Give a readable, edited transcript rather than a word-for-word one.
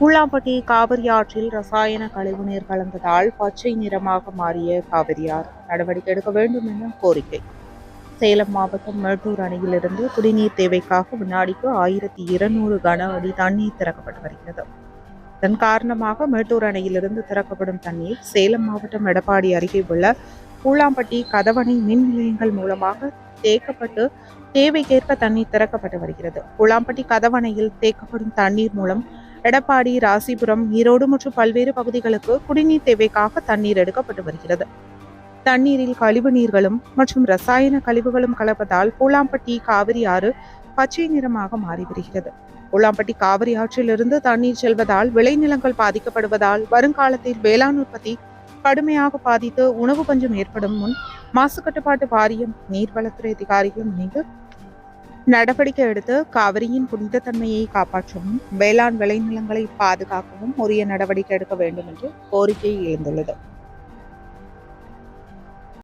பூலாம்பட்டி காவிரி ஆற்றில் ரசாயன கழிவுநீர் கலந்ததால் பச்சை நிறமாக மாறிய காவிரி ஆறு நடவடிக்கை எடுக்க வேண்டும் என கோரிக்கை. சேலம் மாவட்டம் மேட்டூர் அணையிலிருந்து குடிநீர் தேவைக்காக வினாடிக்கு 1200 கன அடி தண்ணீர் திறக்கப்பட்டு வருகிறது. இதன் காரணமாக மேட்டூர் அணையிலிருந்து திறக்கப்படும் தண்ணீர் சேலம் மாவட்டம் எடப்பாடி அருகே உள்ள பூலாம்பட்டி கதவணை மின் நிலையங்கள் மூலமாக தேக்கப்பட்டு தேவைக்கேற்ப தண்ணீர் திறக்கப்பட்டு வருகிறது. பூலாம்பட்டி கதவணையில் தேக்கப்படும் தண்ணீர் மூலம் எடப்பாடி, ராசிபுரம், ஈரோடு மற்றும் பல்வேறு பகுதிகளுக்கு குடிநீர் தேவைக்காக தண்ணீர் எடுக்கப்பட்டு வருகிறது. தண்ணீரில் கழிவு நீர்களும் மற்றும் ரசாயன கழிவுகளும் கலப்பதால் பூலாம்பட்டி காவிரி ஆறு பச்சை நிறமாக மாறி வருகிறது. பூலாம்பட்டி காவிரி ஆற்றிலிருந்து தண்ணீர் செல்வதால் விளைநிலங்கள் பாதிக்கப்படுவதால் வருங்காலத்தில் வேளாண் உற்பத்தி கடுமையாக பாதித்து உணவு பஞ்சம் ஏற்படும் முன் மாசு கட்டுப்பாட்டு வாரியம், நீர்வளத்துறை அதிகாரிகள் மீது நடவடிக்கை எடுத்து காவிரியின் புனித தன்மையை காப்பாற்றவும் வேளாண் விளைநிலங்களை பாதுகாக்கவும் உரிய நடவடிக்கை எடுக்க வேண்டும் என்று கோரிக்கை எழுந்துள்ளது.